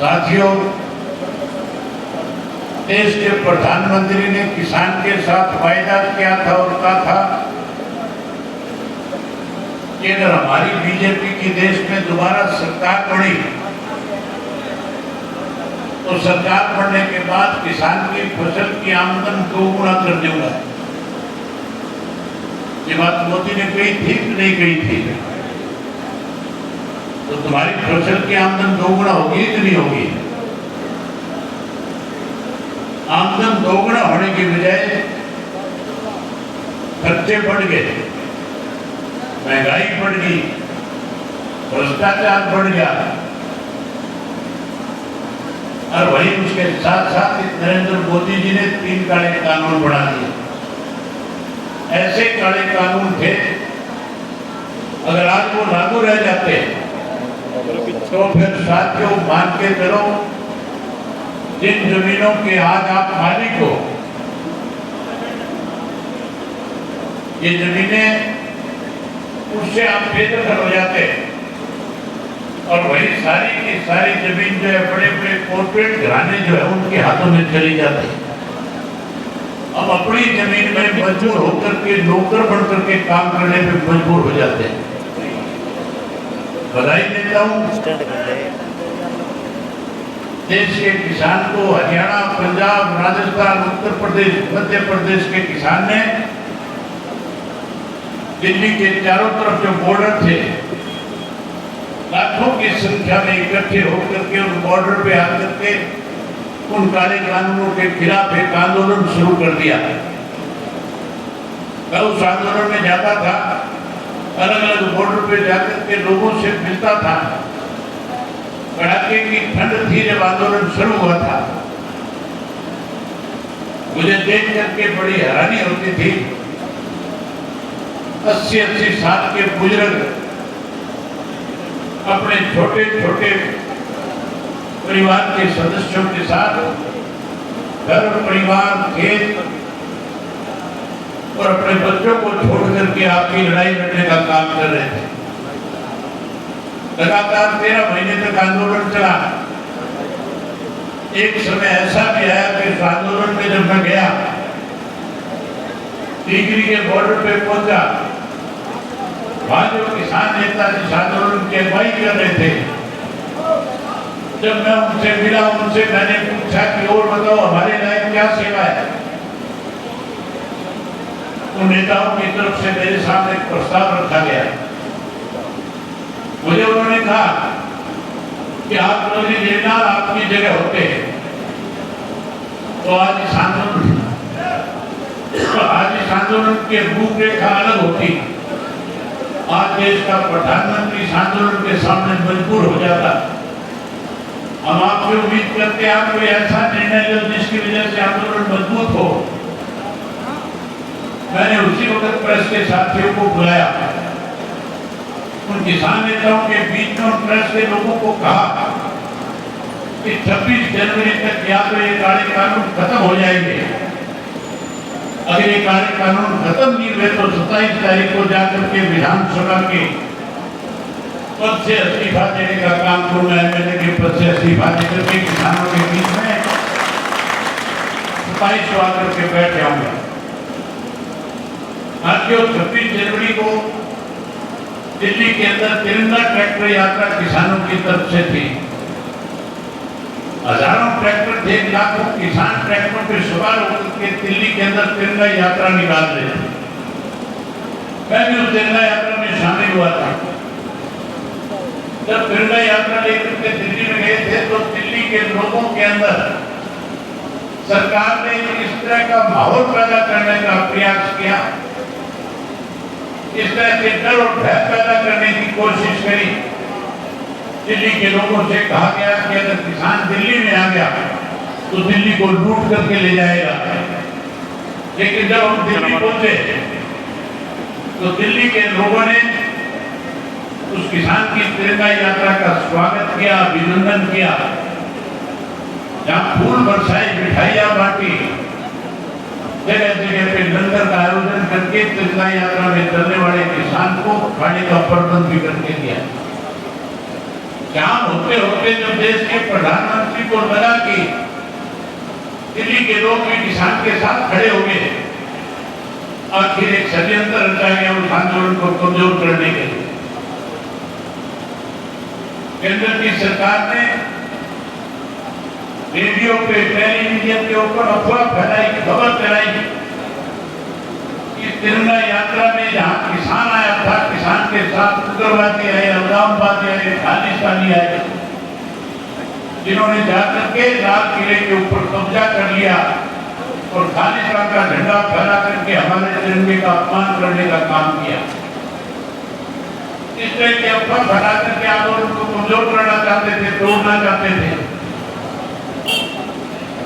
साथियों, देश के प्रधानमंत्री ने किसान के साथ वायदा किया था और कहा था कि अगर हमारी बीजेपी की देश में दोबारा सरकार बनी तो सरकार बनने के बाद किसान की फसल की आमदन दोगुना कर दूंगा। ये बात मोदी ने कही थी कि नहीं कही थी? तो तुम्हारी फसल की आमदन दोगुना होगी कि नहीं होगी? आमदन दोगुना होने की बजाय खर्चे बढ़ गए, महंगाई बढ़ गई, भ्रष्टाचार बढ़ गया और वही उसके साथ साथ नरेंद्र मोदी जी ने 3 काले कानून बना दिए। ऐसे काले कानून थे, अगर आज वो लागू रह जाते तो फिर साथियों मान के चलो, जिन जमीनों के आज आप मालिक हो, ये जमीनें उससे आप बेदखल हो जाते और वही सारी की सारी जमीन जो है बड़े बड़े कॉर्पोरेट घराने जो है उनके हाथों में चली जाती। अब अपनी जमीन में मजबूर होकर के नौकर बनकर के काम करने पे मजबूर हो जाते हैं। बधाई देता हूँ देश के किसान को। हरियाणा, पंजाब, राजस्थान, उत्तर प्रदेश, मध्य प्रदेश के किसान ने दिल्ली के चारों तरफ जो बॉर्डर थे, लाखों की संख्या में इकट्ठे होकर के उन बॉर्डर पे आकर के उन काले कानूनों के खिलाफ एक आंदोलन शुरू कर दिया। मैं उस आंदोलन में जाता था, अलग अलग बॉर्डर पे जाकर के लोगों से मिलता था। कड़ाके की ठंड थी जब आंदोलन शुरू हुआ था। मुझे देख करके बड़ी हैरानी होती थी। 80-80 साल के बुजुर्ग अपने छोटे छोटे परिवार के सदस्यों के साथ घर, परिवार, खेत और अपने बच्चों को छोड़ करके आपकी लड़ाई लड़ने का काम कर रहे थे। लगातार 13 महीने तक आंदोलन चला। एक समय ऐसा भी आया कि इस आंदोलन में जब मैं गया, टिकरी के बॉर्डर पे पहुंचा, वहां जो किसान नेता जिस आंदोलन की अगुवाई कर रहे थे, जब मैं उनसे मिला, उनसे मैंने पूछा कि और बताओ हमारे लायक क्या सेवा है। उन नेताओं की तरफ से मेरे सामने एक प्रस्ताव रखा गया। मुझे उन्होंने कहा कि आप रोजी लेना आपकी जगह होते हैं तो आज इस आंदोलन की रूपरेखा अलग होती। आज देश का प्रधानमंत्री इस आंदोलन के सामने मजबूर हो जाता। हम आपसे उम्मीद करते हैं आप कोई ऐसा निर्णय लो जिसकी वजह से आंदोलन मजबूत हो। मैंने उसी वक्त प्रेस के साथियों को बुलाया, उन किसान नेताओं के बीच में उन प्रेस के लोगों को कहा कि 26 जनवरी तक या तो ये काले कानून खत्म हो जाएंगे। अगर ये काले कानून खत्म नहीं हुए तो 27 तारीख को जाकर के विधानसभा के पद से इस्तीफा देने का काम करूंगा। एमएलए के पद से इस्तीफा देकर के किसानों के बीच में 27 को आकर के बैठ जाऊंगा। आज जो 26 जनवरी को दिल्ली के अंदर तिरंगा ट्रैक्टर यात्रा किसानों की तरफ से थी। हजारों ट्रैक्टर थे, लाखों किसान ट्रैक्टरों पे सवार होकर के दिल्ली के अंदर तिरंगा यात्रा निकाल रहे थे। मैं भी उस तिरंगा यात्रा में शामिल हुआ था। जब तिरंगा यात्रा लेकर के दिल्ली में गए थे तो दिल्ली के लोगों के अंदर सरकार ने इस तरह का माहौल पैदा करने का प्रयास किया, इस तरह के डर और भय पैदा करने की कोशिश करी। दिल्ली के लोगों से कहा गया कि अगर किसान दिल्ली में आ गया तो दिल्ली को लूट करके ले जाएगा। लेकिन जब हम दिल्ली पहुंचे तो दिल्ली के लोगों ने उस किसान की तिरंगा यात्रा का स्वागत किया, अभिनंदन किया। जहाँ फूल बरसाए, मिठाइयाँ बांटी, जगह जगह पे लंगर का आयोजन करके तिरंगा यात्रा में चलने वाले किसान को खाने का प्रबंध भी करके दिया। शाम होते होते जब देश के प्रधानमंत्री को लगा कि दिल्ली के लोग भी किसान के साथ खड़े हो गए, आखिर एक षड्यंत्र रचा गया उस आंदोलन को कमजोर करने के लिए। केंद्र की सरकार ने रेडियो पे, टेलीविजन के ऊपर अफवाह फैलाई, खबर फैलाई कि तिरंगा यात्रा में जहां किसान आया था, किसान के साथ उग्रवादी आए, अलगाववादी आए, खालिस्तानी आए, जिन्होंने जाकर के लाल किले के ऊपर कब्जा कर लिया और खालिस्तान का झंडा फहरा करके हमारे तिरंगे का अपमान करने का काम किया। इस तरह के अफवाह फैला करके आंदोलन को कमजोर करना चाहते थे, तोड़ना चाहते थे।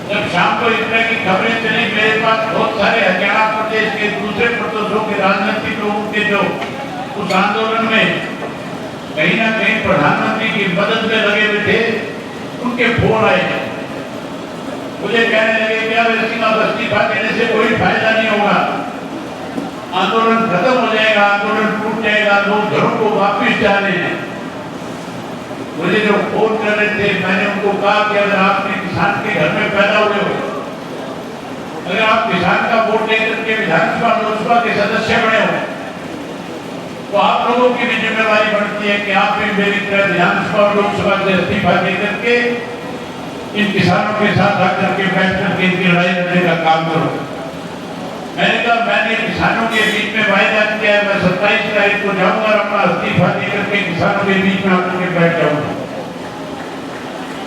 जब शाम को इस तरह की खबरें चली, मेरे पास बहुत सारे हरियाणा प्रदेश के दूसरे प्रदेशों के राजनीतिक लोगों के जो उस आंदोलन में कहीं ना कहीं प्रधानमंत्री की मदद में लगे हुए थे, उनके फोन आए, मुझे कहने लगे कि अब सीमा इस्तीफा देने से कोई फायदा नहीं होगा, आंदोलन खत्म हो जाएगा, आंदोलन टूट जाएगा, लोग घरों को वापिस जा रहे हैं। मुझे जो फोन कर रहे थे, मैंने उनको कहा कि अगर आपने किसान के घर में पैदा हुए हो, अगर आप किसान का वोट लेकर के विधानसभा लोकसभा के सदस्य बने हो, तो आप लोगों की भी जिम्मेवारी बनती है कि आप भी मेरी तरह विधानसभा और लोकसभा से इस्तीफा देकर के इन किसानों के साथ आकर के बैठ करके इनकी लड़ाई लड़ने का काम करो। मैंने कहा मैंने किसानों के बीच में वायदा किया है, मैं 27 तारीख को जाऊंगा और अपना इस्तीफा देकर के किसानों के बीच में आकर के बैठ जाऊंगा।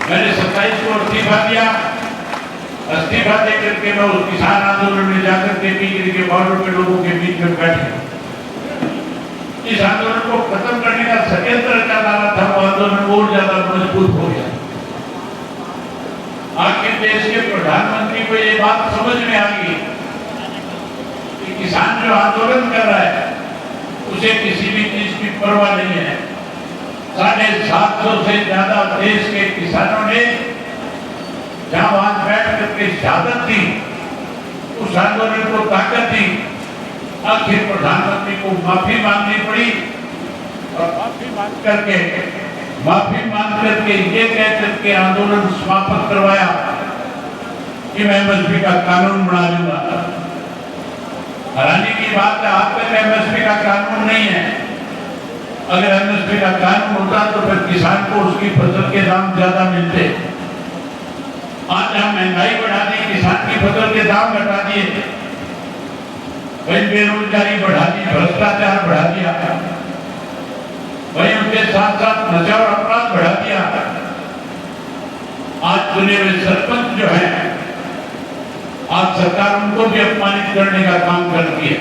मैंने 27 को इस्तीफा दिया, इस्तीफा देकर के मैं उस किसान आंदोलन में जाकर के टीकरी के बॉर्डर पे लोगों के बीच में बैठे। इस आंदोलन को खत्म करने का षड्यंत्र रचा जा रहा था, वो आंदोलन और ज्यादा मजबूत हो गया। आखिर देश के प्रधानमंत्री को ये बात समझ में आ गई कि किसान जो आंदोलन कर रहा है उसे किसी भी चीज की परवाह नहीं है। 750 से ज्यादा देश के किसानों ने जहां वहां बैठ करके शहादत दी, उस आंदोलन को ताकत दी। आखिर प्रधानमंत्री को माफी मांगनी पड़ी और माफी मांग करके ये कह करके आंदोलन समाप्त करवाया कि मैं एमएसपी का कानून बना लूंगा। हैरानी की बात है, आज तक एमएसपी का कानून नहीं है। अगर एमएसपी का कानून होता तो फिर किसान को उसकी फसल के दाम ज्यादा मिलते। आज हम महंगाई बढ़ा दी, किसान की फसल के दाम घटा दिए, वही बेरोजगारी बढ़ा दी, भ्रष्टाचार बढ़ा दिया, वही उनके साथ साथ नशा और अपराध बढ़ा दिया। आज चुने हुए सरपंच जो है, आज सरकार उनको भी अपमानित करने का काम करती है।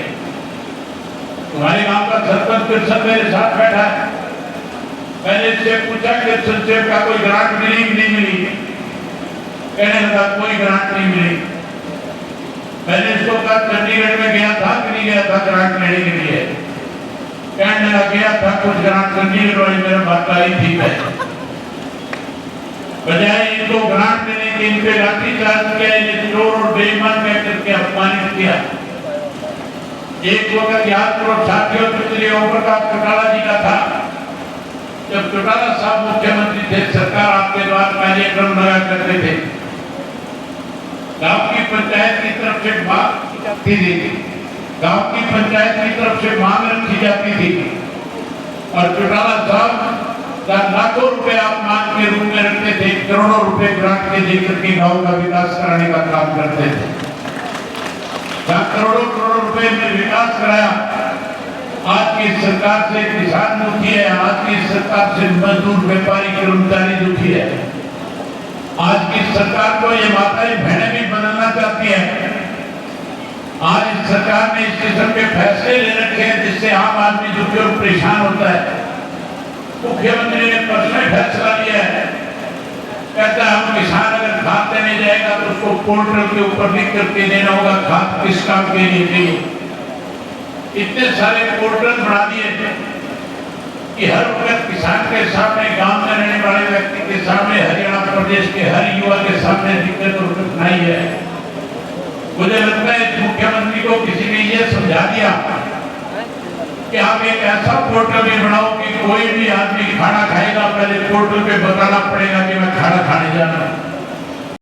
तुम्हारे गांव का सरपंच कृष्ण मेरे साथ बैठा है, मैंने इससे पूछा कि संक्षेप का कोई ग्रांट मिली कि नहीं मिली, कहने लगा कोई ग्रांट नहीं मिली। मैंने इसको कहा चंडीगढ़ में गया था कि नहीं गया था ग्रांट लेने के लिए, कहने लगा गया था, कुछ ग्रांट चंडीगढ़ वाली मेरा बात आई थी। बजाय इनको ग्रांट देने के इन पे लाठीचार्ज किया, इन्हें चोर और बेईमान कह करके अपमानित किया। एक वक्त याद करो साथियों, ओम प्रकाश चौटाला जी का था, जब चौटाला साहब मुख्यमंत्री थे, सरकार आपके द्वारा कार्यक्रम लगा करते थे, गांव की पंचायत की तरफ से मांग की जाती थी, गांव की पंचायत की तरफ से मांग रखी जाती थी और चौटाला साहब लाखों रुपए आप मांग के रूप में रखते थे, करोड़ों रुपए ग्रांट के देकर के गांव का विकास कराने का काम करते थे। करोड़ों करोड़ों रुपए में विकास कराया। आज की सरकार से किसान दुखी है, आज की सरकार से मजदूर, व्यापारी, कर्मचारी दुखी है। आज की सरकार को ये माताएं बहनें भी बदलना चाहती है। आज इस सरकार ने इस किस्म के फैसले ले रखे हैं जिससे आम आदमी दुखी और परेशान होता है। मुख्यमंत्री ने पर्सनल फैसला लिया है, कहता है हम किसान अगर खाद देने जाएगा तो उसको पोर्टल के ऊपर लिख करके देना होगा खाद किस काम के लिए चाहिए। इतने सारे पोर्टल बना दिए कि हर वक्त किसान के सामने, गांव में रहने वाले व्यक्ति के सामने, हरियाणा प्रदेश के हर युवा के सामने दिक्कत और कठिनाई है। मुझे लगता है मुख्यमंत्री को किसी ने यह समझा दिया कि आप एक ऐसा पोर्टल भी बनाओ कि कोई भी आदमी खाना खाएगा पहले पोर्टल पे बताना पड़ेगा कि मैं खाना खाने जा रहा हूं।